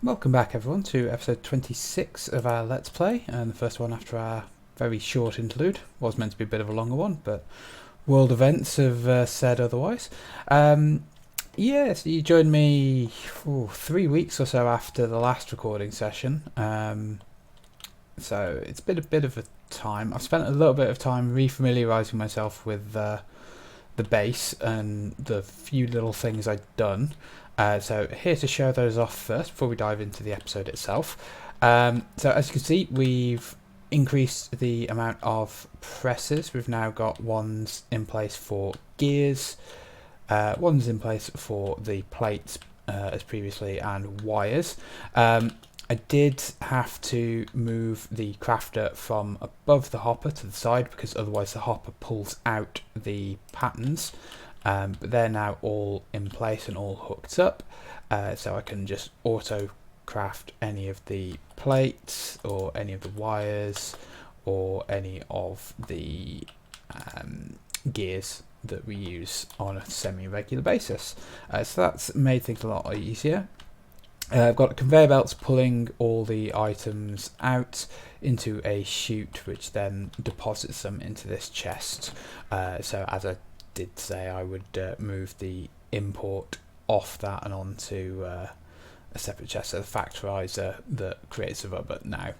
Welcome back everyone to episode 26 of our Let's Play, and the first one after our very short interlude. Was meant to be a bit of a longer one, but world events have said otherwise. Yes, you joined me 3 weeks or so after the last recording session, so it's been a bit of a time. I've spent a little bit of time refamiliarising myself with the base and the few little things I'd done. So here to show those off first before we dive into the episode itself. So as you can see, we've increased the amount of presses. We've now got ones in place for gears, ones in place for the plates as previously, and wires. I did have to move the crafter from above the hopper to the side because otherwise the hopper pulls out the patterns. But they're now all in place and all hooked up, so I can just auto craft any of the plates or any of the wires or any of the gears that we use on a semi-regular basis. So that's made things a lot easier. I've got conveyor belts pulling all the items out into a chute, which then deposits them into this chest. So as I did say, I would move the import off that and onto a separate chest. So the factorizer that creates the rubber now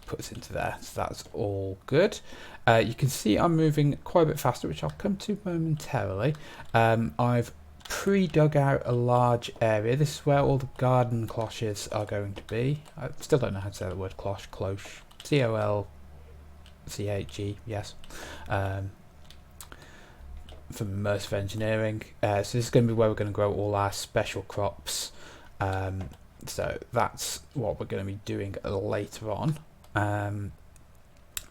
puts into there. So that's all good. You can see I'm moving quite a bit faster, which I'll come to momentarily. I've pre-dug out a large area. This is where all the garden cloches are going to be. I still don't know how to say the word cloche, C-O-L-C-H-E, yes. From immersive engineering. So this is going to be where we're going to grow all our special crops. So that's what we're going to be doing later on.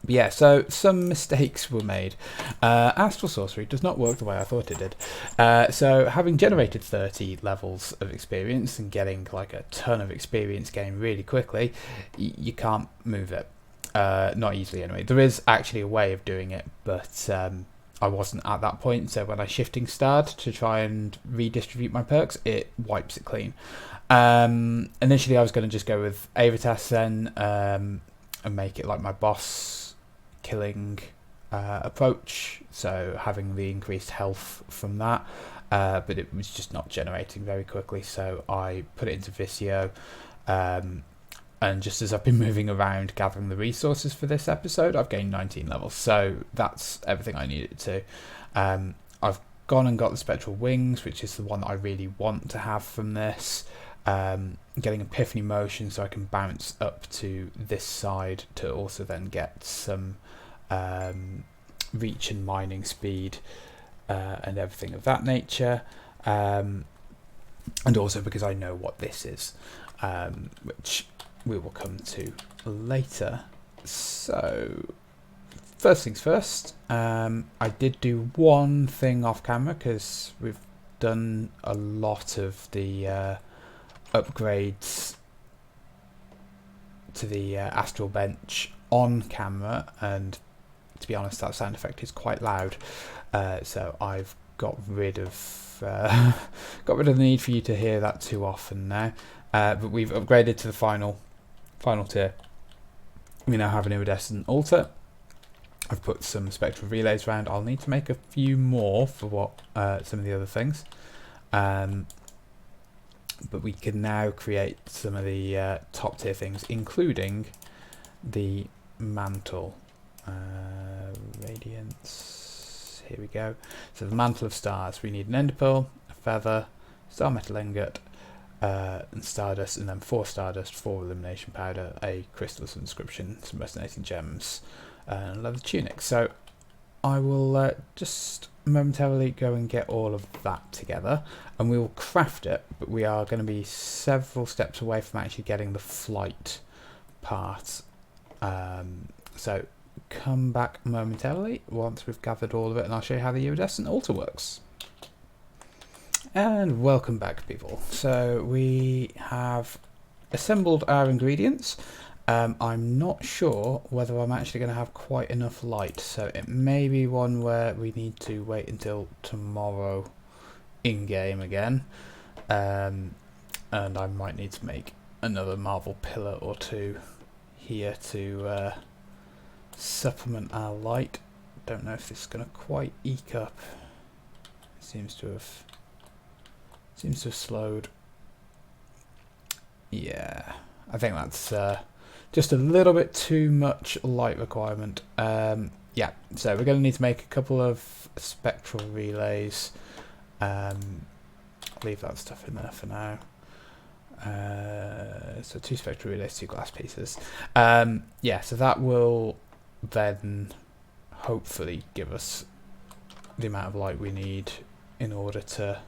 But yeah, so some mistakes were made. Astral Sorcery does not work the way I thought it did. So having generated 30 levels of experience and getting like a ton of experience gain really quickly, you can't move it. Not easily anyway. There is actually a way of doing it, but I wasn't at that point, so when I shifting starred to try and redistribute my perks, it wipes it clean. Initially I was going to just go with Avitas then, and make it like my boss killing approach, so having the increased health from that, but it was just not generating very quickly, so I put it into Visio, and just as I've been moving around gathering the resources for this episode, I've gained 19 levels, so that's everything I needed to. I've gone and got the Spectral Wings, which is the one that I really want to have from this. Getting Epiphany Motion so I can bounce up to this side to also then get some reach and mining speed and everything of that nature. And also because I know what this is, which we will come to later. So first things first, I did do one thing off camera because we've done a lot of the upgrades to the Astral Bench on camera, and to be honest that sound effect is quite loud, so I've got rid of the need for you to hear that too often now. But we've upgraded to the final tier. We now have an iridescent altar. I've put some spectral relays around. I'll need to make a few more for what some of the other things, but we can now create some of the top tier things, including the mantle. Radiance, here we go. So the mantle of stars, we need an ender pearl, a feather, star metal ingot, and stardust, and then 4 stardust, 4 illumination powder, a crystal of inscription, some resonating gems, and a leather tunic. So I will just momentarily go and get all of that together, and we will craft it, but we are going to be several steps away from actually getting the flight part. So come back momentarily once we've gathered all of it, and I'll show you how the iridescent altar works. And welcome back, people. So we have assembled our ingredients. I'm not sure whether I'm actually going to have quite enough light, so it may be one where we need to wait until tomorrow in game again, and I might need to make another marble pillar or two here to supplement our light. Don't know if this is going to quite eke up. It seems to have slowed. Yeah, I think that's just a little bit too much light requirement. Yeah, so we're going to need to make a couple of spectral relays. Leave that stuff in there for now. So 2 spectral relays, 2 glass pieces. Yeah, so that will then hopefully give us the amount of light we need in order to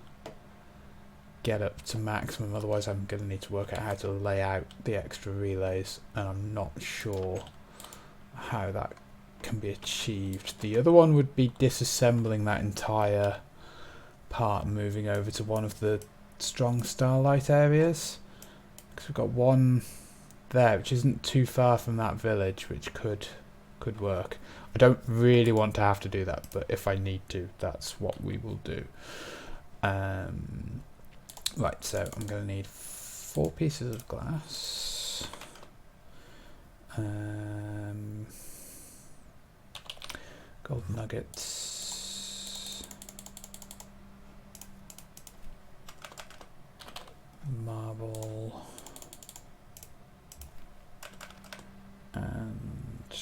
get up to maximum. Otherwise I'm going to need to work out how to lay out the extra relays, and I'm not sure how that can be achieved. The other one would be disassembling that entire part and moving over to one of the strong starlight areas, because we've got one there which isn't too far from that village, which could work. I don't really want to have to do that, but if I need to, that's what we will do. Right, so I'm going to need 4 pieces of glass. Gold nuggets. Marble. And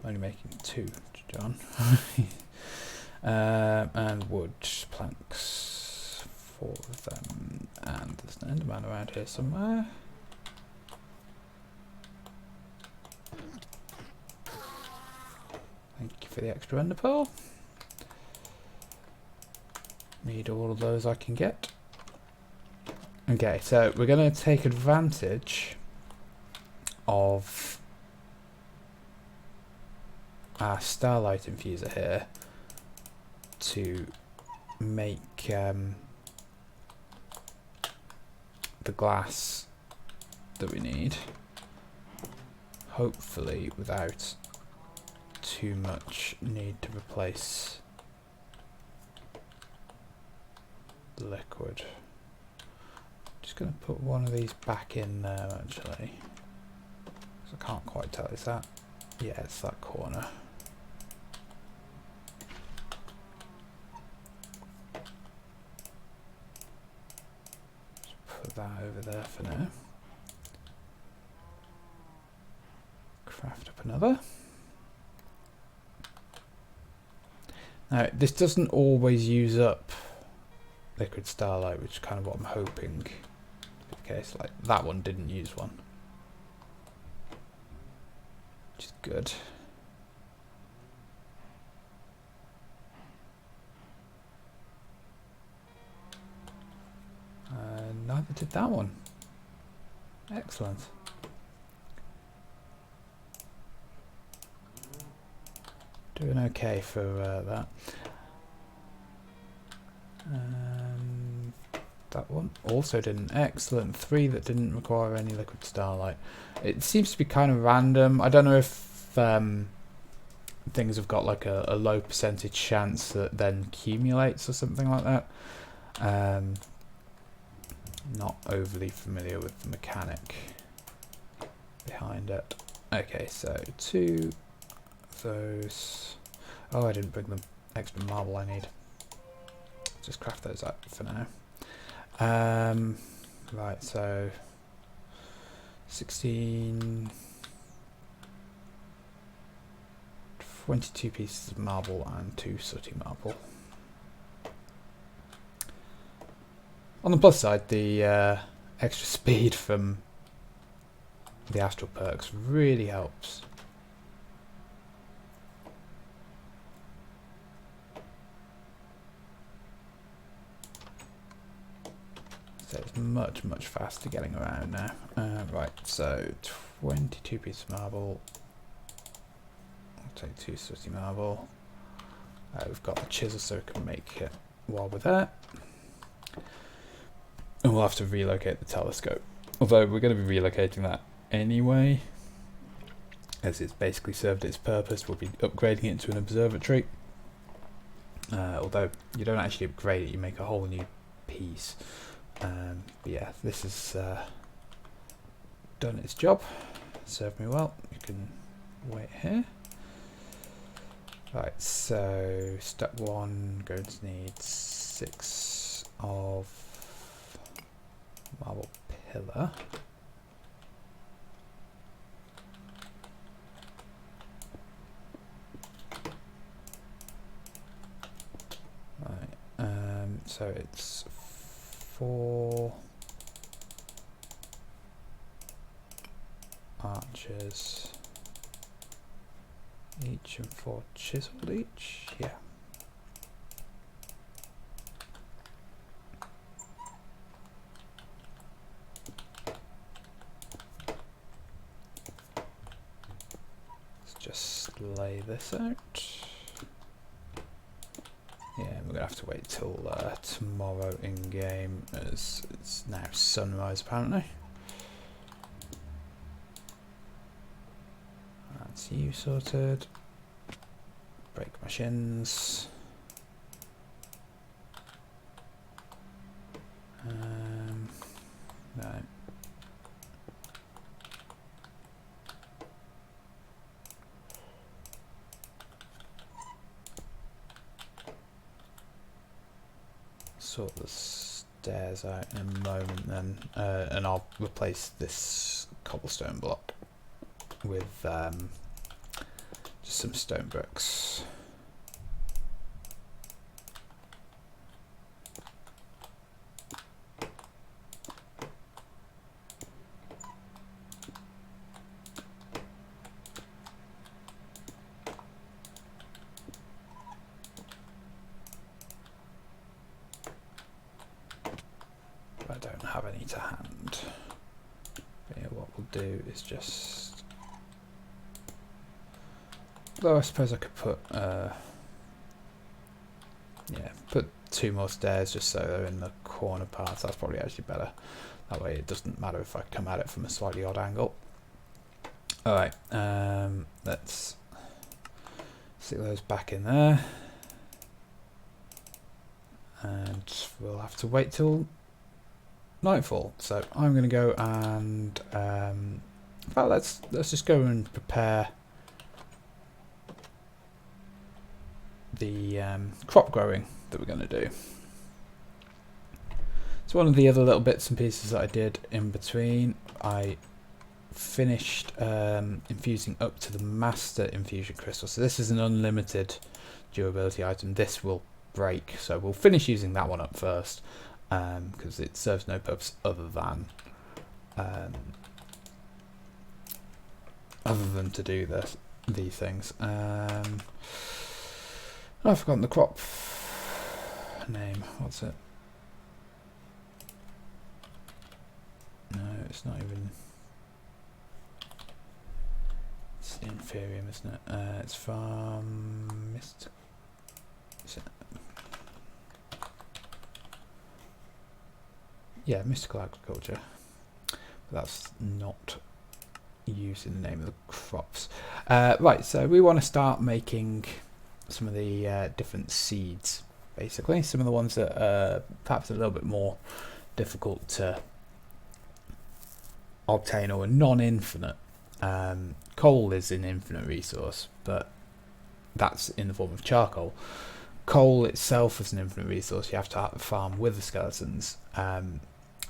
I'm only making 2, John. And wood planks, 4 of them, and there's an enderman around here somewhere. Thank you for the extra ender pearl. Need all of those I can get. Okay, so we're going to take advantage of our starlight infuser here to make the glass that we need, hopefully without too much need to replace the liquid. Just going to put one of these back in there actually, because I can't quite tell. Is that? Yeah, it's that corner. That over there for now. Craft up another. Now this doesn't always use up liquid starlight, which is kind of what I'm hoping to be the case. Like that one didn't use one, which is good. Neither did that one. Excellent. Doing okay for that. That one also didn't. Excellent. 3 that didn't require any liquid starlight. It seems to be kind of random. I don't know if things have got like a low percentage chance that then accumulates or something like that. Not overly familiar with the mechanic behind it. Okay, so 2 of those. Oh, I didn't bring the extra marble I need. Just craft those up for now. Right, so 16, 22 pieces of marble and 2 sooty marble. On the plus side, the extra speed from the Astral perks really helps. So it's much faster getting around now. Right, so 22 pieces of marble. I'll take 2 sooty marble. We've got the chisel so we can make it while we're there. And we'll have to relocate the telescope. Although we're going to be relocating that anyway, as it's basically served its purpose. We'll be upgrading it into an observatory. Although you don't actually upgrade it, you make a whole new piece. But yeah, this has done its job. Served me well. You can wait here. Right, so step 1, going to need 6 of marble pillar. Right, so it's 4 archers each and 4 chiseled each, yeah. Let's just lay this out. Yeah, we're gonna have to wait till tomorrow in game, as it's now sunrise apparently. That's you sorted. Break my shins. No. Sort the stairs out in a moment then, and I'll replace this cobblestone block with just some stone bricks. I don't have any to hand. But yeah, what we'll do is just... Though I suppose I could put... yeah, put 2 more stairs just so they're in the corner parts. That's probably actually better. That way it doesn't matter if I come at it from a slightly odd angle. Alright, let's stick those back in there. And we'll have to wait till nightfall. So I'm going to go and well, let's just go and prepare the crop growing that we're going to do. So one of the other little bits and pieces that I did in between, I finished infusing up to the master infusion crystal. So this is an unlimited durability item. This will break, so we'll finish using that one up first, because it serves no purpose other than to do these things. I've forgotten the crop name. What's it? No, it's not even. It's the Inferium, isn't it? It's from Mist. Yeah, mystical agriculture. But that's not using the name of the crops. Right, so we want to start making some of the different seeds, basically. Some of the ones that are perhaps a little bit more difficult to obtain or non-infinite. Coal is an infinite resource, but that's in the form of charcoal. Coal itself is an infinite resource. You have to farm with the skeletons. And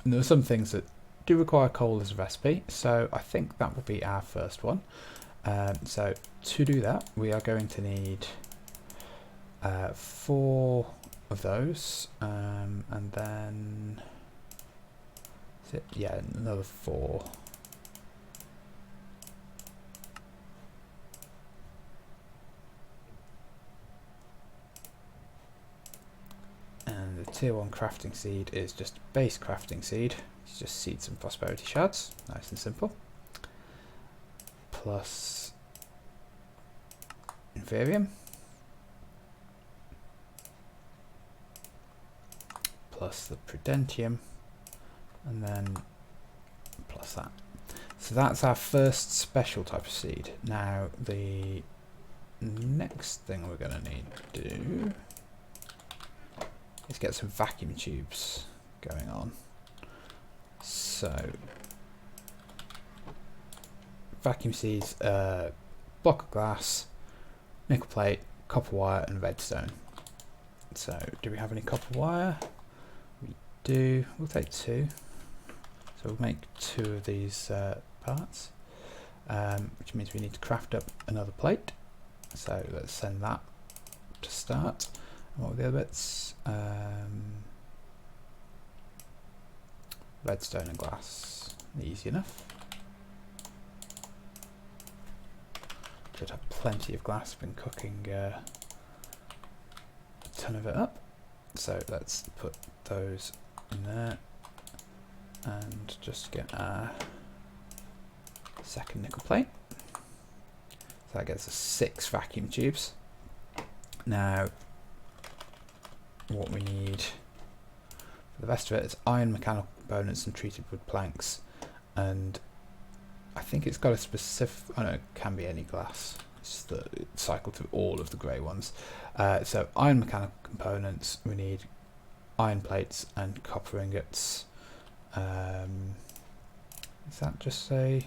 there are some things that do require coal as a recipe, so I think that will be our first one. So to do that, we are going to need 4 of those, and then yeah, another 4. And the tier 1 crafting seed is just a base crafting seed. It's just seeds and prosperity shards, nice and simple. Plus Inferium. Plus the Prudentium. And then plus that. So that's our first special type of seed. Now the next thing we're going to need to do is get some vacuum tubes going on. So vacuum seeds, block of glass, nickel plate, copper wire and redstone. So do we have any copper wire? We do. We'll take 2. So we'll make 2 of these parts, which means we need to craft up another plate. So let's send that to start. And what are the other bits? Redstone and glass. Easy enough. Should have plenty of glass. Been cooking a ton of it up. So let's put those in there and just get our second nickel plate. So that gets us 6 vacuum tubes. Now what we need for the rest of it is iron mechanical components and treated wood planks, and I think it's got a specific, oh no, it can be any glass, it's cycle through all of the grey ones. So iron mechanical components, we need iron plates and copper ingots. Is that just a,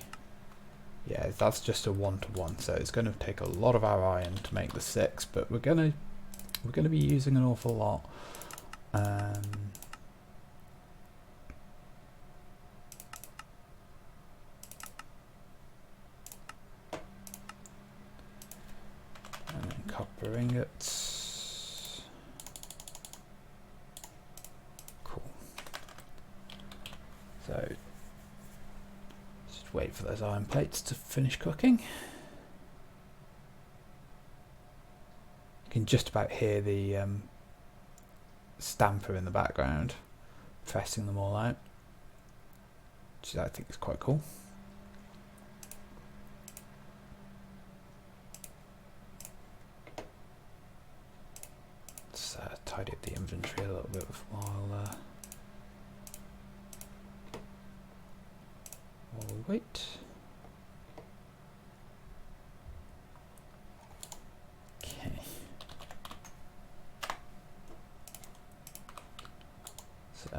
yeah, that's just a 1-to-1, so it's going to take a lot of our iron to make the 6, but we're going to be using an awful lot. And then copper ingots. Cool. So just wait for those iron plates to finish cooking. You can just about hear the stamper in the background pressing them all out, which I think is quite cool. Let's tidy up the inventory a little bit while we wait. Okay. So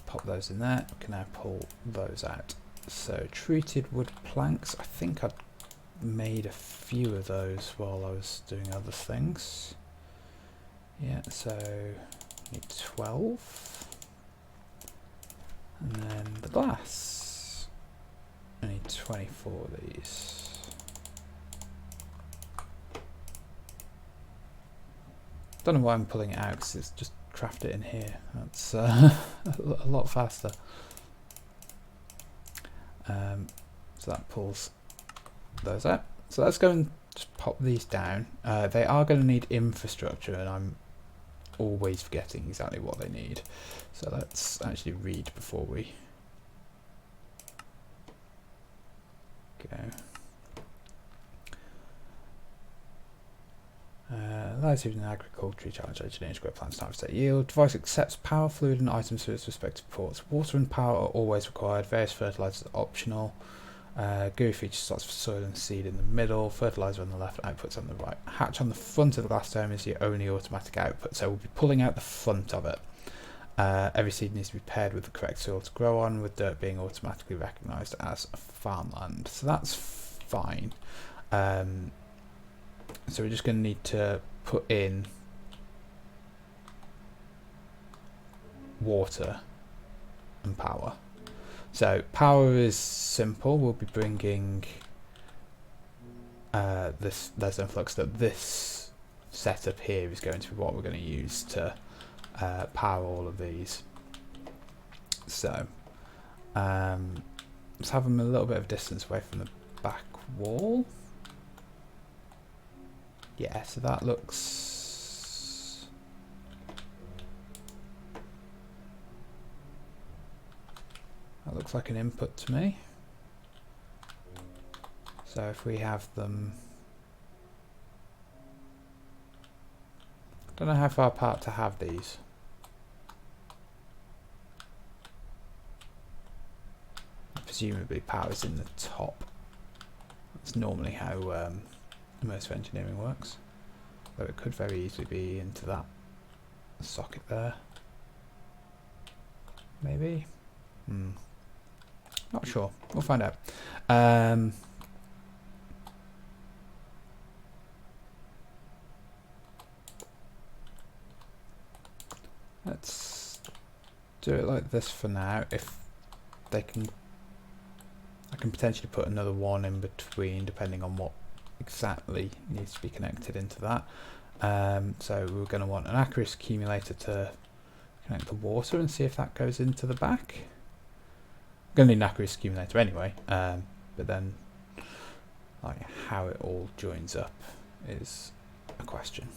pop those in there. We can now pull those out. So treated wood planks. I think I made a few of those while I was doing other things. Yeah, so need 12. And then the glass. I need 24 of these. Don't know why I'm pulling it out, because it's just craft it in here. That's a lot faster. So that pulls those out. So let's go and just pop these down. They are going to need infrastructure, and I'm always forgetting exactly what they need. So let's actually read before we go. Allows you in agriculture, challenge engineering to grow plants to harvest their yield. Device accepts power, fluid and items through its respective ports. Water and power are always required. Various fertilizers are optional. GUI feature slots for soil and seed in the middle. Fertilizer on the left, outputs on the right. Hatch on the front of the glass dome is the only automatic output, so we'll be pulling out the front of it. Every seed needs to be paired with the correct soil to grow on, with dirt being automatically recognised as farmland. So that's fine. So we're just going to need to put in water and power. So power is simple. We'll be bringing this. There's no flux that this setup here is going to be what we're going to use to power all of these. So let's have them a little bit of distance away from the back wall. Yeah, so that looks like an input to me. So if we have them, I don't know how far apart to have these. Presumably power's in the top. That's normally how most engineering works, though it could very easily be into that socket there. Maybe. Not sure. We'll find out. Let's do it like this for now. If they can, I can potentially put another one in between, depending on what exactly needs to be connected into that. So we're going to want an Acris accumulator to connect the water and see if that goes into the back. I'm going to need an Acris accumulator anyway, but then like how it all joins up is a question.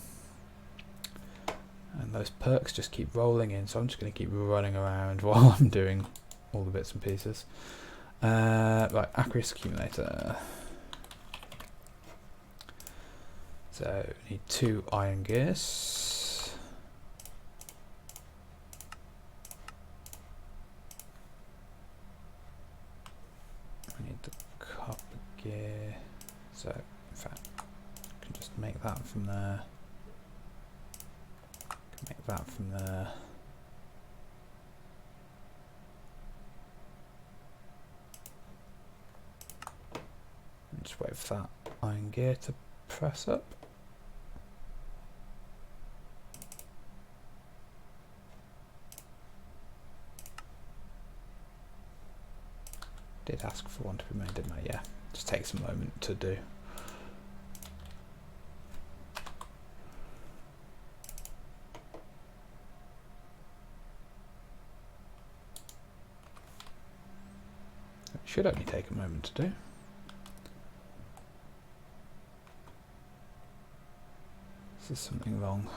And those perks just keep rolling in, so I'm just going to keep running around while I'm doing all the bits and pieces. Right, Acris accumulator. So we need 2 iron gears. We need the copper gear. So in fact, I can just make that from there. Make that from there. And just wait for that iron gear to press up. Did ask for one to be made, didn't I? Yeah, just takes a moment to do. It should only take a moment to do. This is something wrong.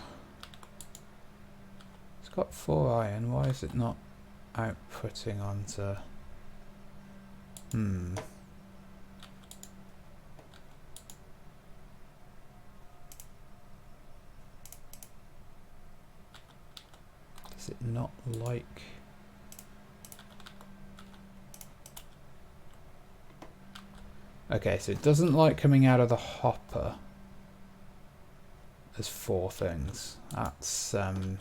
It's got 4 iron, why is it not outputting onto... Does it not like... Okay, so it doesn't like coming out of the hopper. There's 4 things. That's something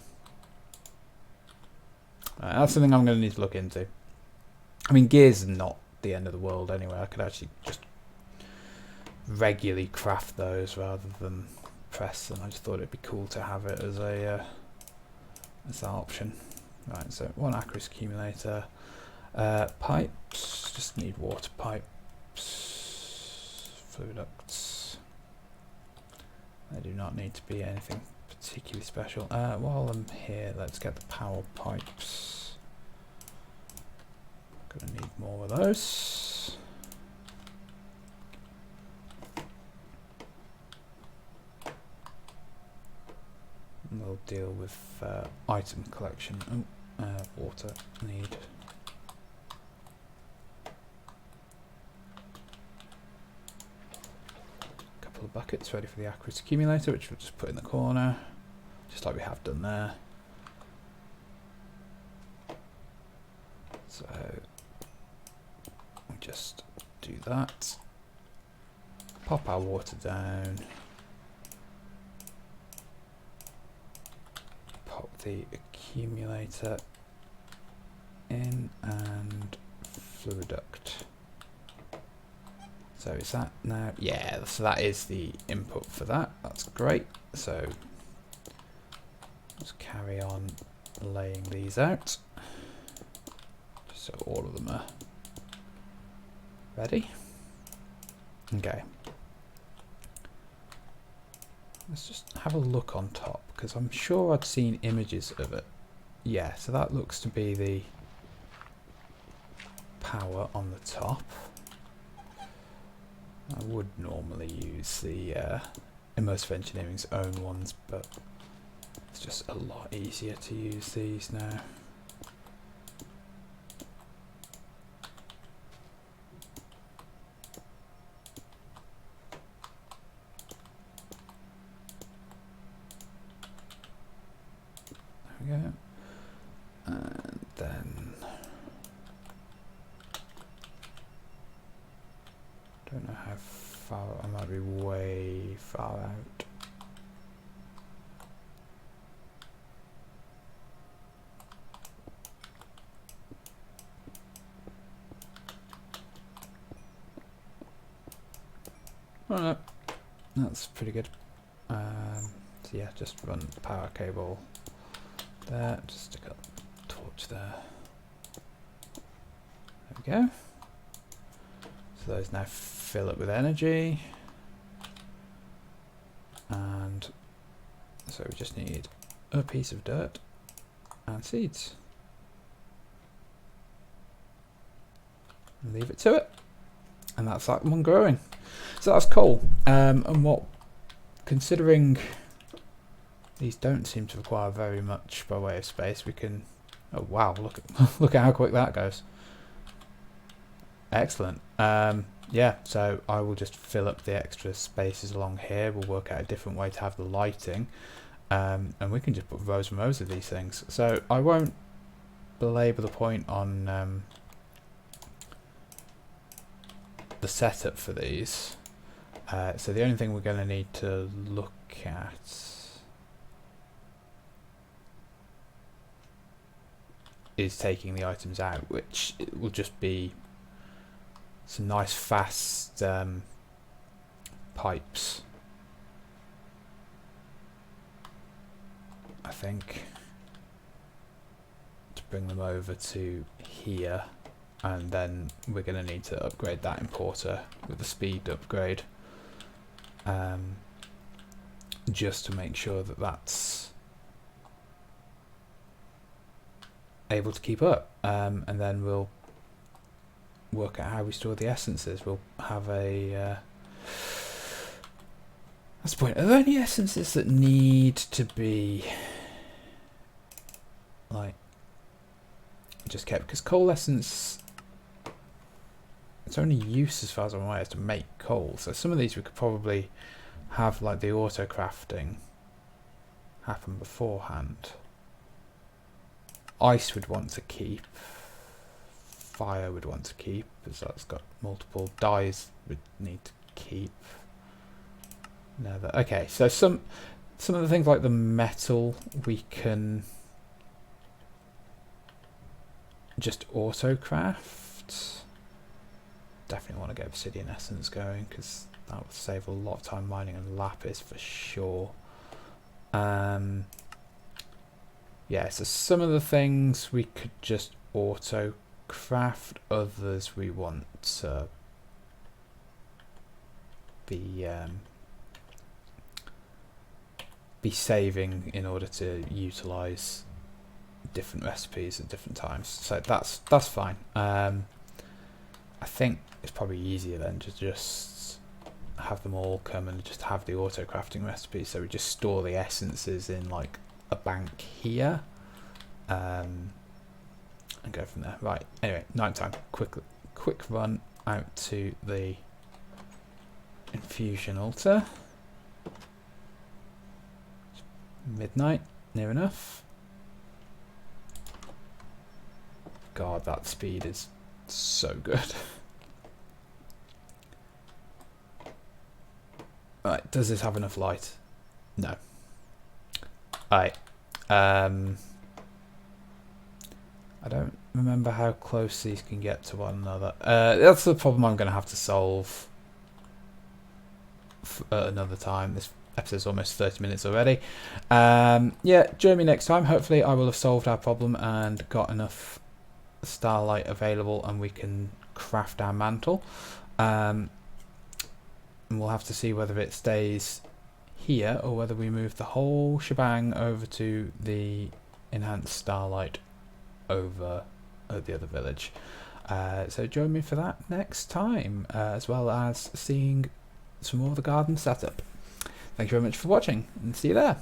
I'm going to need to look into. I mean, gears are not the end of the world anyway. I could actually just regularly craft those rather than press them. I just thought it'd be cool to have it as a as an option. Right, so 1 Acris accumulator. Pipes, just need water pipes. Fluid ducts. They do not need to be anything particularly special. While I'm here, let's get the power pipes. Gonna need more of those. And we'll deal with item collection. Water need. Couple of buckets ready for the Acris accumulator, which we'll just put in the corner, just like we have done there. So we'll just do that. Pop our water down. Pop the accumulator in and fluid duct. So is that now? Yeah, so that is the input for that. That's great. So let's carry on laying these out. Just so all of them are ready. Okay. Let's just have a look on top, because I'm sure I'd seen images of it. Yeah, so that looks to be the power on the top. I would normally use the Immersive Engineering's own ones, but it's just a lot easier to use these now. There we go. And then don't know how far, I might be way far out. Oh no, that's pretty good. So yeah, just run the power cable there, just stick a torch there. There we go. So those now fill up with energy. And so we just need a piece of dirt and seeds. And leave it to it. And that's that one growing. So that's cool. And what, considering these don't seem to require very much by way of space, we can, oh wow, look at look at how quick that goes. Excellent. Yeah, so I will just fill up the extra spaces along here. We'll work out a different way to have the lighting, and we can just put rows and rows of these things. So I won't belabor the point on the setup for these. So the only thing we're going to need to look at is taking the items out, which will just be some nice fast pipes, I think, to bring them over to here, and then we're going to need to upgrade that importer with the speed upgrade, just to make sure that that's able to keep up, and then we'll work out how we store the essences. We'll have a that's the point. Are there any essences that need to be like just kept? Because coal essence, its only use as far as I'm aware is to make coal. So some of these we could probably have like the auto crafting happen beforehand. Ice would want to keep. Fire would want to keep, because that's got multiple dyes would need to keep. No, okay, so some of the things like the metal we can just auto craft. Definitely want to get obsidian essence going, because that would save a lot of time mining and lapis for sure. Yeah, so some of the things we could just auto craft, others we want to be saving in order to utilize different recipes at different times. So that's fine. I think it's probably easier then to just have them all come and just have the auto crafting recipes. So we just store the essences in like a bank here. And go from there. Right, anyway, nighttime. Quick run out to the infusion altar. Midnight, near enough. God, that speed is so good. Right, does this have enough light? No. Alright. I don't remember how close these can get to one another. That's the problem I'm going to have to solve at another time. This episode's almost 30 minutes already. Yeah, join me next time. Hopefully I will have solved our problem and got enough starlight available and we can craft our mantle. And we'll have to see whether it stays here or whether we move the whole shebang over to the enhanced starlight over at the other village. So join me for that next time, as well as seeing some more of the garden setup. Thank you very much for watching, and see you there.